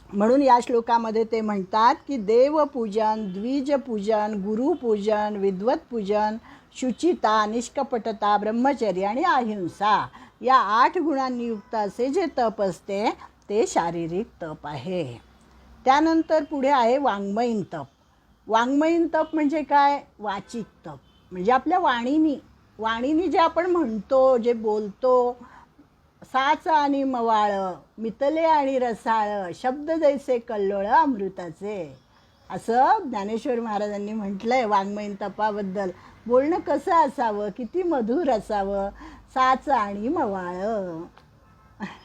म्हणून या श्लोकामध्ये ते म्हणतात की देवपूजन, द्विजपूजन, गुरुपूजन, विद्वत्पूजन, शुचिता, निष्कपटता, ब्रह्मचर्य आणि अहिंसा या 8 गुणांनी युक्त असे जे तप असते ते शारीरिक तप आहे. त्यानंतर पुढे आहे वाङ्मयीन तप. वाङ्मयीन तप म्हणजे काय? वाचिक तप. म्हणजे आपल्या वाणीनी जे आपण म्हणतो, जे बोलतो, साच आणि मवाळ, मितले आणि रसाळ, शब्द जैसे कल्लोळ अमृताचे, असं ज्ञानेश्वर महाराजांनी म्हटलंय वाङ्मयीन तपाबद्दल. बोलणं कसं असावं, किती मधुर असावं, साच आणि मवाळ.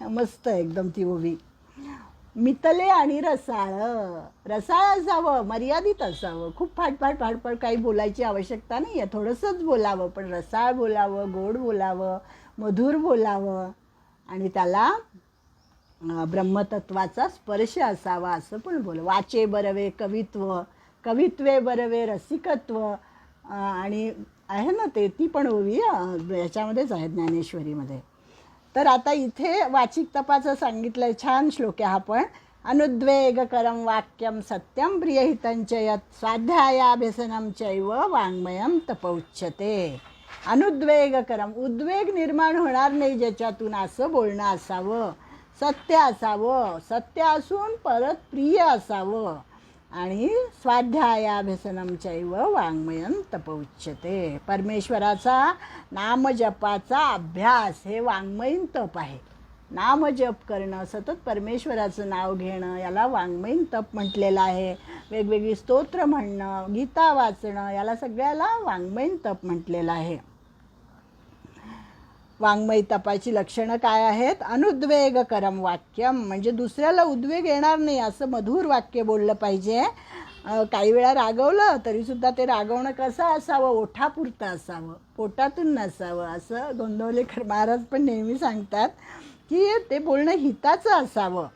मस्त एकदम ती ओवी. मितले आणि रसाळ. रसाळ असावं, मर्यादित असावं, खूप फाटफाट काही बोलायची आवश्यकता नाही आहे, थोडंसंच बोलावं, पण रसाळ बोलावं, गोड बोलावं, मधुर बोलावं आणि त्याला ब्रह्मतत्वाचा स्पर्श असावा असं पण बोल. वाचे बरवे कवित्व, कवित्वे बरवे रसिकत्व, आणि आहे ना ते, ती पण ओवी याच्यामध्येच आहे ज्ञानेश्वरीमध्ये. तर आता इथे वाचिक तपाचं सांगितलंय. छान श्लोक आहे हा पण. अनुद्वेगकरं वाक्यं सत्यं प्रियहितं च यत् स्वाध्यायाभ्यसनं चैव वाङ्मयं तप उच्यते. अनुद्वेगकरं, उद्वेग निर्माण होणार नाही ज्याच्यातून असं बोलणं असावं, सत्य असावं, सत्य असून परत प्रिय असावं, आणि स्वाध्यायाभ्यसनं चैव वाङ्मयं तप उच्यते. परमेश्वराचा नामजपाचा अभ्यास हे वाङ्मयीन तप आहे. नामजप करणं, सतत परमेश्वराचं नाव घेणं, याला वाङ्मयीन तप म्हटलेलं आहे. वेगवेगळी स्तोत्र म्हणणं, गीता वाचणं, याला सगळ्याला वाङ्मयीन तप म्हटलेलं आहे. वाङ्मयी तपाची लक्षणं काय आहेत? अनुद्वेगकरं वाक्यम, म्हणजे दुसऱ्याला उद्वेग येणार नाही असं मधुर वाक्य बोललं पाहिजे. काही वेळा रागवलं तरीसुद्धा ते रागवणं कसं असावं? ओठापुरतं असावं, पोटातून नसावं. असं गोंदवलेकर महाराज पण नेहमी सांगतात की ते बोलणं हिताचं असावं.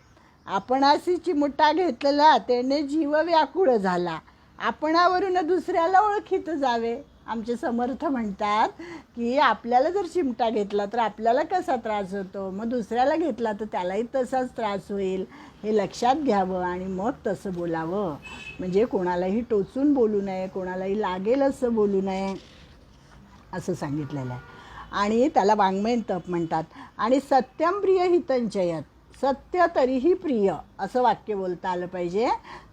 आपणाशी चिमुटा घेतलेला त्याने जीव व्याकुळ झाला, आपणावरून दुसऱ्याला ओळखीत जावे. आमचे समर्थ म्हणतात की आपल्याला जर चिमटा घेतला तर आपल्याला कसा त्रास होतो, मग दुसऱ्याला घेतला तर त्यालाही तसाच त्रास होईल, हे लक्षात घ्यावं आणि मग तसं बोलावं. म्हणजे कोणालाही टोचून बोलू नये, कोणालाही लागेल असं बोलू नये असं सांगितलेलं आहे. आणि त्याला वाङ्मयीन तप म्हणतात. आणि सत्यम प्रिय हितं च यत्, सत्य तरीही प्रिय असं वाक्य बोलता आलं पाहिजे.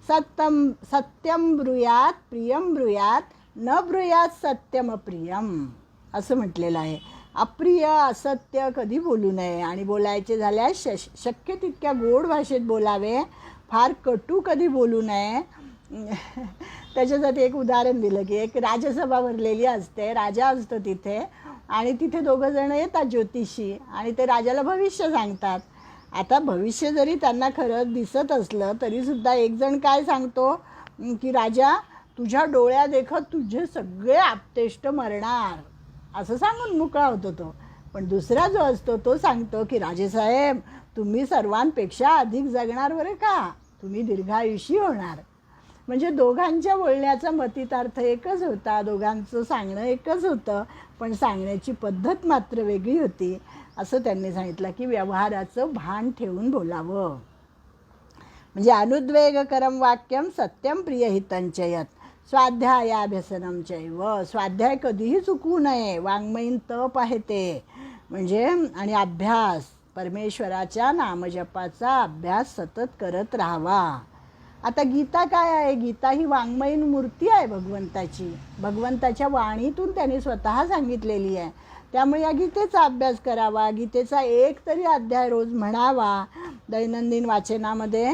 सत्यम ब्रूयात प्रियम ब्रूयात, न ब्रूयात सत्यम प्रियम असं म्हटलेलं आहे. अप्रिय असत्य कधी बोलू नये, आणि बोलायचे झाल्यास शक्य तितक्या गोड भाषेत बोलावे, फार कटू कधी बोलू नये. त्याच्यासाठी एक उदाहरण दिलं की एक राजसभा भरलेली असते, राजा असतो तिथे, आणि तिथे 2 जण येतात ज्योतिषी, आणि ते राजाला भविष्य सांगतात. आता भविष्य जरी त्यांना खरं दिसत असलं तरीसुद्धा एक जण काय सांगतो की राजा, तुझ्या डोळ्या देखत तुझे सगळे आप्तेष्ट मरणार असं सांगून मोकळा होतो तो. पण दुसरा जो असतो तो सांगतो की राजेसाहेब, तुम्ही सर्वांपेक्षा अधिक जगणार बरं का, तुम्ही दीर्घायुषी होणार. म्हणजे दोघांच्या बोलण्याचा मतितार्थ एकच होता, दोघांचं सांगणं एकच होतं, पण सांगण्याची पद्धत मात्र वेगळी होती. असं त्यांनी सांगितलं की व्यवहाराचं भान ठेवून बोलावं. म्हणजे अनुद्वेगकरं वाक्यम सत्यम प्रियहितं च यत् स्वाध्यायाभ्यसनं चैव, स्वाध्याय कधीही चुकू नये, वाङ्मयीन तप आहे ते. म्हणजे आणि अभ्यास, परमेश्वराच्या नामजपाचा अभ्यास सतत करत राहावा. आता गीता काय आहे? गीता ही वाङ्मयीन मूर्ती आहे भगवंताची, भगवंताच्या वाणीतून त्यांनी स्वतः सांगितलेली आहे. त्यामुळे या गीतेचा अभ्यास करावा, गीतेचा एक तरी अध्याय रोज म्हणावा. दैनंदिन वाचनामध्ये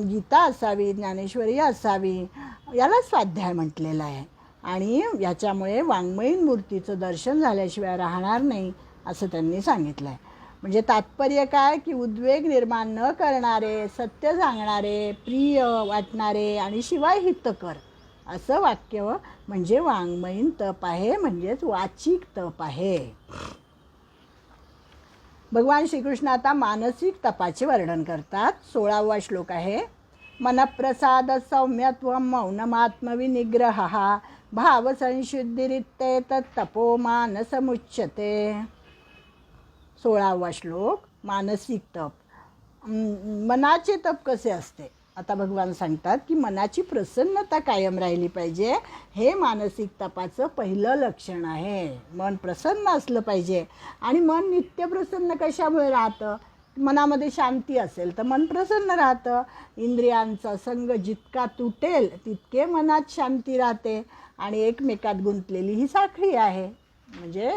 गीता असावी, ज्ञानेश्वरी असावी, याला स्वाध्याय म्हटलेलं आहे. आणि याच्यामुळे वाङ्मयीन मूर्तीचं दर्शन झाल्याशिवाय राहणार नाही असं त्यांनी सांगितलं आहे. म्हणजे तात्पर्य काय की उद्वेग निर्माण न करणारे, सत्य सांगणारे, प्रिय वाटणारे आणि शिवाय हितकर असं वाक्य म्हणजे वाङ्मयीन तप आहे, म्हणजेच वाचिक तप आहे. भगवान श्रीकृष्ण आता मानसिक तपाचे वर्णन करतात. 16वा श्लोक आहे. मनप्रसाद सौम्यत्वं मौनमात्मविनिग्रह भावसंशुद्धिरित्येतत् तपो मानसमुच्यते. 16वा श्लोक मानसिक तप. मनाचे तप कसे असते, आता भगवान सांगतात की मनाची प्रसन्नता कायम राहिली पाहिजे. हे मानसिक तपाचं पहिलं लक्षण आहे. मन प्रसन्न असलं पाहिजे. आणि मन नित्य प्रसन्न कशामुळे राहतं? मनामध्ये शांती असेल तर मन प्रसन्न राहतं. इंद्रियांचा संग जितका तुटेल तितके मनात शांती राहते. आणि एकमेकात गुंतलेली ही साखळी आहे. म्हणजे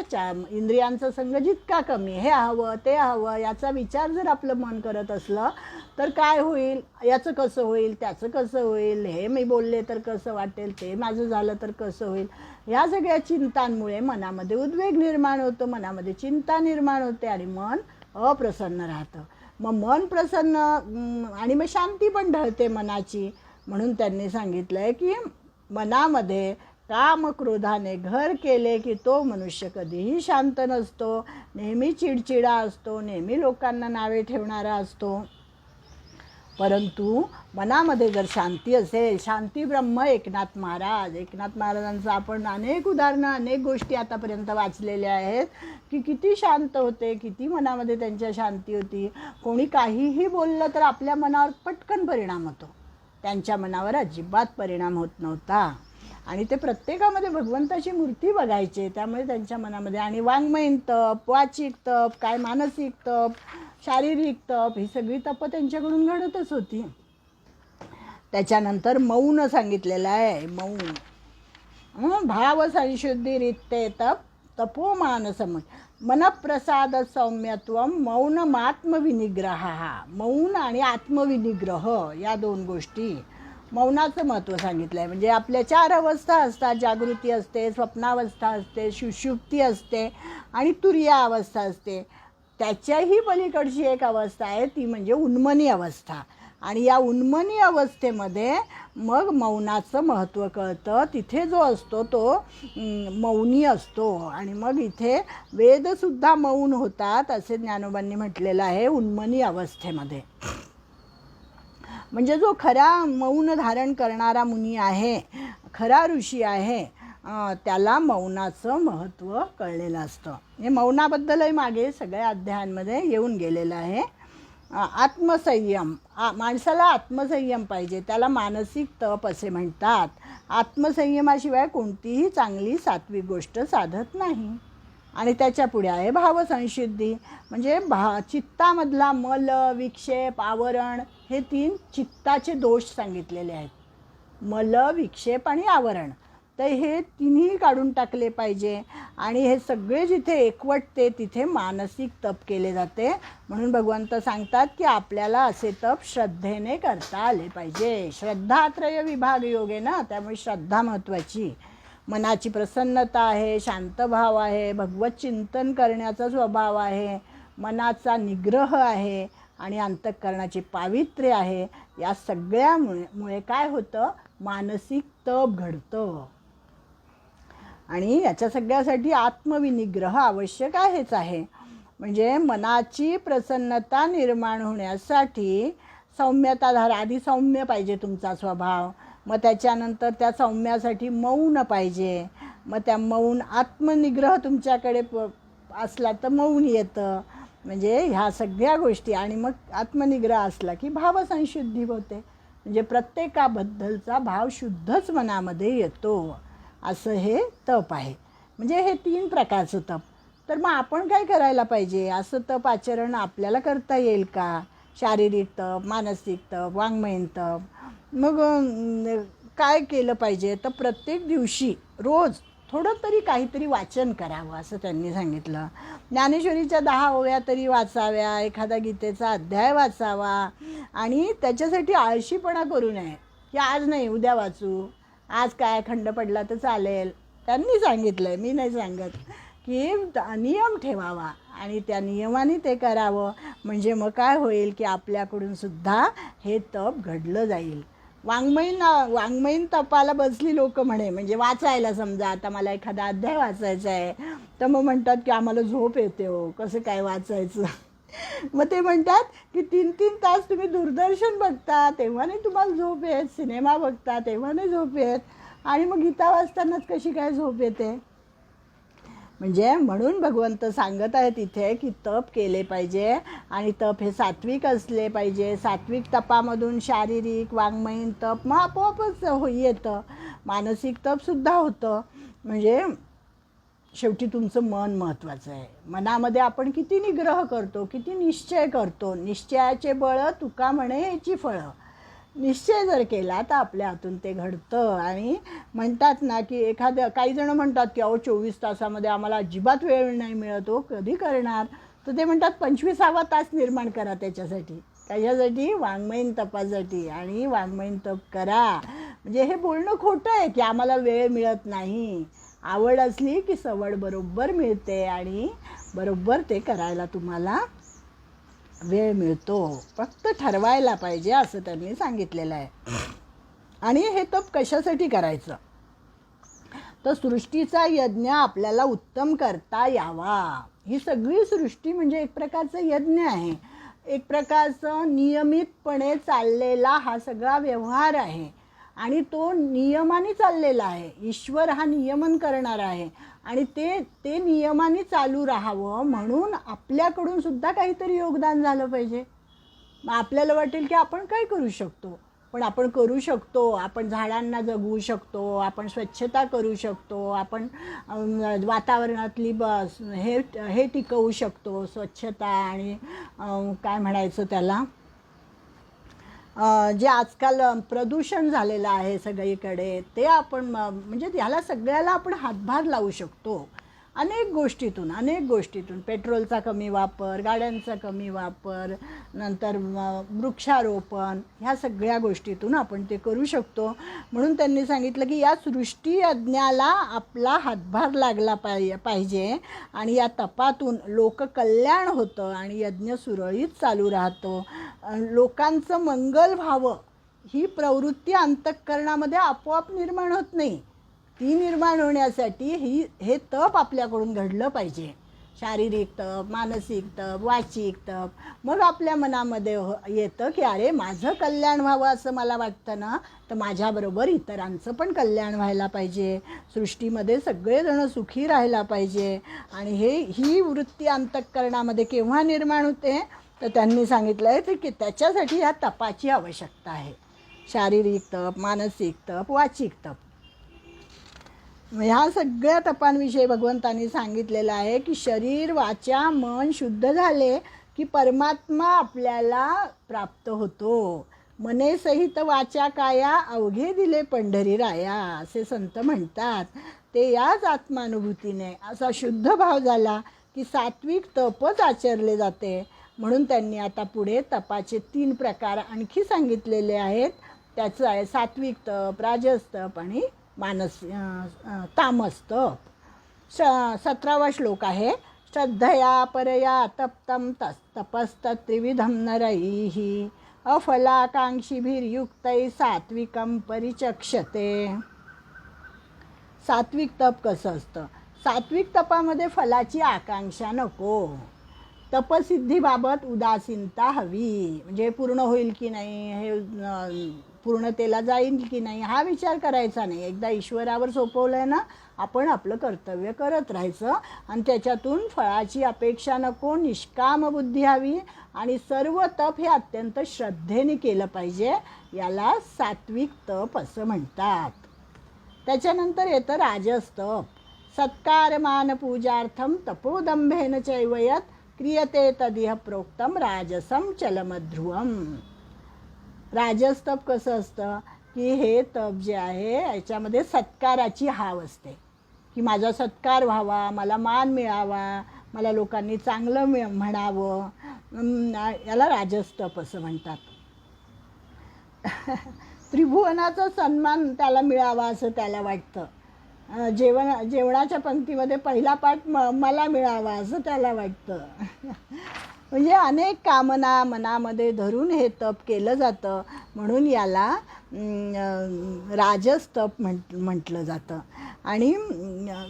इंद्रियांचा संग जितका कमी, हे हवं ते हवं याचा विचार जर आपलं मन करत असलं तर काय होईल? याचं कसं होईल, त्याचं कसं होईल, हे मी बोलले तर कसं वाटेल, ते माझं झालं तर कसं होईल, ह्या सगळ्या चिंतांमुळे मनामध्ये उद्वेग निर्माण होतो, मनामध्ये चिंता निर्माण होते आणि मन अप्रसन्न राहतं. मग मन प्रसन्न आणि मग शांती पण ढळते मनाची. म्हणून त्यांनी सांगितलं आहे की मनामध्ये काम क्रोधाने घर केले की तो मनुष्य कधीही शांत नसतो, नेहमी चिडचिडा असतो, नेहमी लोकांना नावे ठेवणारा असतो. परंतु मनामध्ये जर शांती असेल, शांती ब्रह्म एकनाथ महाराजांचं आपण अनेक उदाहरणं, अनेक गोष्टी आतापर्यंत वाचलेल्या आहेत की किती शांत होते, किती मनामध्ये त्यांच्या शांती होती. कोणी काहीही बोललं तर आपल्या मनावर पटकन परिणाम होतो, त्यांच्या मनावर अजिबात परिणाम होत नव्हता. आणि ते प्रत्येकामध्ये भगवंताची मूर्ती बघायचे, त्यामुळे त्यांच्या मनामध्ये आणि वाङ्मयीन तप, वाचिक तप, काय मानसिक तप, शारीरिक तप, ही सगळी तप त्यांच्याकडून घडतच होती. त्याच्यानंतर मौन सांगितलेलं आहे. मौन भाव संशुद्धी रित्ते तप तपोमान सम मनप्रसाद सौम्यत्व मौनमात्मविनिग्रह. मौन आणि आत्मविनिग्रह या दोन गोष्टी, मौनाचं महत्त्व सांगितलं आहे. म्हणजे आपल्या 4 अवस्था असतात, जागृती असते, स्वप्नावस्था असते, सुषुप्ती असते आणि तुरीय अवस्था असते. त्याच्याही पलीकडची एक अवस्था आहे ती म्हणजे उन्मनी अवस्था. आणि या उन्मनी अवस्थेमध्ये मग मौनाचं महत्त्व कळतं. तिथे जो असतो तो मौनी असतो. आणि मग इथे वेदसुद्धा मौन होतात असे ज्ञानोबांनी म्हटलेलं आहे उन्मनी अवस्थेमध्ये. म्हणजे जो खरा मौन धारण करणारा मुनी आहे, खरा ऋषी आहे, त्याला मौनाचं महत्त्व कळलेलं असतं. हे मौनाबद्दलही मागे सगळ्या अध्यायांमध्ये येऊन गेलेलं आहे. आत्मसंयम, माणसाला आत्मसंयम पाहिजे, त्याला मानसिक तप असे म्हणतात. आत्मसंयमाशिवाय कोणतीही चांगली सात्विक गोष्ट साधत नाही. आणि त्याच्या पुढे आहे भावसंशुद्धी. म्हणजे चित्तामधला मल, विक्षेप, आवरण हे 3 चित्ताचे दोष सांगितलेले आहेत. मल, विक्षेप आणि आवरण, तर हे तिन्ही काढून टाकले पाहिजे. आणि हे सगळे जिथे एकवटते तिथे मानसिक तप केले जाते. म्हणून भगवंत सांगतात की आपल्याला असे तप श्रद्धेने करता आले पाहिजे. श्रद्धात्रय विभाग योग आहे ना, त्यामुळे श्रद्धा महत्त्वाची. मनाची प्रसन्नता आहे, शांतभाव आहे, भगवत चिंतन करण्याचा स्वभाव आहे, मनाचा निग्रह आहे आणि अंतःकरणाचे पावित्र्य आहे. या सगळ्यामुळे काय होतं? मानसिक तप घडतं. आणि याच्या सगळ्यासाठी आत्मविनिग्रह आवश्यक आहेच आहे. म्हणजे मनाची प्रसन्नता निर्माण होण्यासाठी सौम्यता धारा, आधी सौम्य पाहिजे तुमचा स्वभाव. मग त्याच्यानंतर त्या सौम्यासाठी मौन पाहिजे. मग त्या मौन आत्मनिग्रह तुमच्याकडे असला तर मौन येतं. म्हणजे ह्या सगळ्या गोष्टी. आणि मग आत्मनिग्रह असला की भावसंशुद्धी होते. म्हणजे प्रत्येकाबद्दलचा भाव शुद्धच मनामध्ये येतो. असं हे तप आहे. म्हणजे हे 3 प्रकारचं तप. तर मग आपण काय करायला पाहिजे? असं तप आचरण आपल्याला करता येईल का? शारीरिक तप, मानसिक तप, वाङ्मयीन तप. मग काय केलं पाहिजे? तर प्रत्येक दिवशी रोज थोडं तरी काहीतरी वाचन करावं असं त्यांनी सांगितलं. ज्ञानेश्वरीच्या 10 ओव्या तरी वाचाव्या, एखादा गीतेचा अध्याय वाचावा. आणि त्याच्यासाठी आळशीपणा करू नये की आज नाही उद्या वाचू, आज काय खंड पडला तर चालेल. त्यांनी सांगितलं आहे, मी नाही सांगत, की नियम ठेवावा आणि त्या नियमाने ते करावं. म्हणजे मग काय होईल की आपल्याकडून सुद्धा हे तप घडलं जाईल. वाङ्मयीन तपाला बसली लोक म्हणे, म्हणजे वाचायला समजा आता मला एखादा अध्याय वाचायचा आहे तर मग म्हणतात की आम्हाला झोप येते हो, कसं काय वाचायचं. मग ते म्हणतात की 3-3 तास तुम्ही दूरदर्शन बघता तेव्हा नाही तुम्हाला झोप येत, सिनेमा बघता तेव्हा नाही झोप येत, आणि मग गीता वाचतानाच कशी काय झोप येते. म्हणजे म्हणून भगवंत सांगत आहेत इथे की तप केले पाहिजे आणि तप हे सात्विक असले पाहिजे. सात्विक तपामधून शारीरिक वाङ्मयीन तप मग आपोआपच येतं. मानसिक तपसुद्धा होतं. म्हणजे शेवटी तुमचं मन महत्त्वाचं आहे. मनामध्ये आपण किती निग्रह करतो, किती निश्चय करतो. निश्चयाचे बळ तुका म्हणे याची फळं. निश्चय जर केला तर आपल्या हातून ते घडतं. आणि म्हणतात ना की काही जण म्हणतात की अहो 24 तासामध्ये आम्हाला अजिबात वेळ नाही मिळत, हो कधी करणार. तर ते म्हणतात 25वा तास निर्माण करा त्याच्यासाठी. त्याच्यासाठी वाङ्मयीन तपासाठी. आणि वाङ्मयीन तप करा. म्हणजे हे बोलणं खोटं आहे की आम्हाला वेळ मिळत नाही. आवड असली की सवड बरोबर मिळते आणि बरोबर ते करायला तुम्हाला वेळ मिळतो. फक्त ठरवायला पाहिजे असं त्यांनी सांगितलेलं आहे. आणि हे तप कशासाठी करायचं तर सृष्टीचा यज्ञ आपल्याला उत्तम करता यावा. ही सगळी सृष्टी म्हणजे एक प्रकारचं यज्ञ आहे. एक प्रकारचं नियमितपणे चाललेला हा सगळा व्यवहार आहे. आणि तो नियमाने चाललेला आहे. ईश्वर हा नियमन करणारा आहे. आणि ते नियमाने चालू राहावं म्हणून आपल्याकडून सुद्धा काहीतरी योगदान झालं पाहिजे. मग आपल्याला वाटेल की आपण काय करू शकतो. पण आपण करू शकतो. आपण झाडांना जगवू शकतो. आपण स्वच्छता करू शकतो. आपण वातावरणातली हे टिकवू शकतो. स्वच्छता आणि काय म्हणायचं त्याला, जे आजकाल प्रदूषण झालेलं आहे सगळीकडे, ते आपण म्हणजे ह्याला सगळ्याला आपण हातभार लावू शकतो. अनेक गोष्टीतून पेट्रोलचा कमी वापर, गाड्यांचा कमी वापर, नंतर वृक्षारोपण, ह्या सगळ्या गोष्टीतून आपण ते करू शकतो. म्हणून त्यांनी सांगितलं की या सृष्टी यज्ञाला आपला हातभार लागला पाहिजे. आणि या तपातून लोककल्याण होतं आणि यज्ञ सुरळीत चालू राहतो. लोकांचं मंगल व्हावं ही प्रवृत्ती अंतःकरणामध्ये आपोआप निर्माण होत नाही. ती निर्माण होण्यासाठी हे तप आपल्याकडून घडलं पाहिजे. शारीरिक तप, मानसिक तप, वाचिक तप. मग आपल्या मनामध्ये येतं की अरे माझं कल्याण व्हावं असं मला वाटतं ना, तर माझ्याबरोबर इतरांचं पण कल्याण व्हायला पाहिजे. सृष्टीमध्ये सगळेजण सुखी राहायला पाहिजे. आणि ही वृत्ती अंतःकरणामध्ये केव्हा निर्माण होते तर त्यांनी सांगितलं आहे की त्याच्यासाठी ह्या तपाची आवश्यकता आहे. शारीरिक तप, मानसिक तप, वाचिक तप. ह्या सगळ्या तपांविषयी भगवंतांनी सांगितलेलं आहे की शरीर वाचा मन शुद्ध झाले की परमात्मा आपल्याला प्राप्त होतो. मने सहित वाचा काया अवघे दिले पंढरी राया असे संत म्हणतात. ते याच आत्मानुभूतीने असा शुद्ध भाव झाला की सात्विक तपच आचरले जाते. म्हणून त्यांनी आता पुढे तपाचे 3 प्रकार आणखी सांगितलेले आहेत. त्याचं आहे सात्विक तप, राजस तप आणि तामस तप. 17वा श्लोक आहे. श्रद्धया परया तप्तं तपस्तत्त्रिविधं नरैः अफलाकांक्षिभिर्युक्तैः सात्विकं परिचक्षते. सात्विक तप कसं असतं. सात्विक तपामध्ये फलाची आकांक्षा नको. तपसिद्धीबाबत उदासीनता हवी. म्हणजे पूर्ण होईल की नाही, हे पूर्णतेला जाईल की नाही हा विचार करायचा नाही. एकदा ईश्वरावर सोपवलं आहे ना, आपण आपलं कर्तव्य करत राहायचं. आणि त्याच्यातून फळाची अपेक्षा नको. निष्काम बुद्धी हवी. आणि सर्व तप हे अत्यंत श्रद्धेने केलं पाहिजे. याला सात्विक तप असं म्हणतात. त्याच्यानंतर येतं राजस तप. सत्कारमान पूजार्थम तपोदंभेन चैवयत क्रियते तदिह प्रोक्तम राजसम चलमध्रुवम. राजस तप कसं असतं की हे तप जे आहे याच्यामध्ये सत्काराची हाव असते की माझा सत्कार व्हावा, मला मान मिळावा, मला लोकांनी चांगलं म्हणावं. याला राजस तप असं म्हणतात. त्रिभुवनाचा सन्मान त्याला मिळावा असं त्याला वाटतं. जेवणाच्या पंक्तीमध्ये पहिला पाठ मला मिळावा असं त्याला वाटतं. म्हणजे अनेक कामना मनामध्ये धरून हे तप केलं जातं. म्हणून याला राजस तप म्हटलं जातं. आणि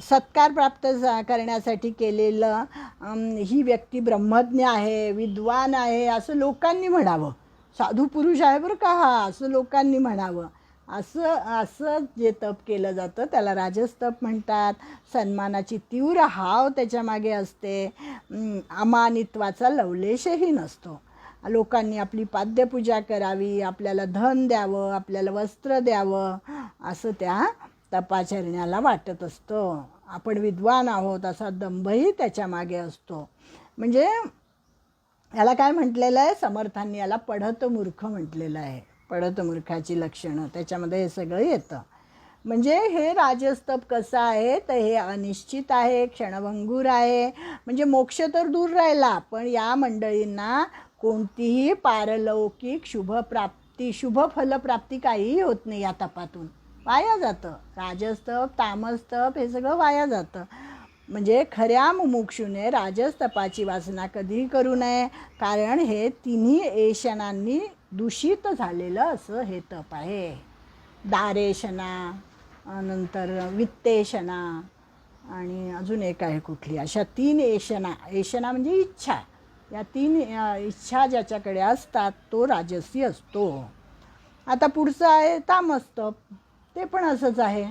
सत्कार प्राप्त करण्यासाठी केलेलं ही व्यक्ती ब्रह्मज्ञ आहे, विद्वान आहे असं लोकांनी म्हणावं. साधू पुरुष आहे बरं का हा असं लोकांनी म्हणावं. असं असं जे तप केलं जातं त्याला राजस्तप म्हणतात. सन्मानाची तीव्र हाव त्याच्यामागे असते. अमानित्वाचा लवलेशही नसतो. लोकांनी आपली पाद्यपूजा करावी, आपल्याला धन द्यावं, आपल्याला वस्त्र द्यावं, असं त्या तपाचरण्याला वाटत असतं. आपण विद्वान आहोत असा दंभही त्याच्यामागे असतो. म्हणजे याला काय म्हटलेलं आहे, समर्थांनी याला पढत मूर्ख म्हटलेलं आहे. पढत मूर्खाची लक्षणं त्याच्यामध्ये हे सगळं येतं. म्हणजे हे राजस्तप कसं आहे तर हे अनिश्चित आहे, क्षणभंगूर आहे. म्हणजे मोक्ष तर दूर राहिला, पण या मंडळींना कोणतीही पारलौकिक शुभप्राप्ती शुभफलप्राप्ती काहीही होत नाही या तपातून. वाया जातं. राजस्तप, तामस्तप हे सगळं वाया जातं. म्हणजे खऱ्या मुमुक्षूने राजस्तपाची वासना कधीही करू नये, कारण हे तिन्ही एषणांनी दूषित झालेलं असं हे तप आहे. दारेशना, नंतर वित्तेशना आणि अजून एक आहे कुठली, अशा 3 एषणा. एषणा म्हणजे इच्छा. या 3 इच्छा ज्याच्याकडे असतात तो राजसी असतो. आता पुढचं आहे तामस्तप. ते पण असंच आहे.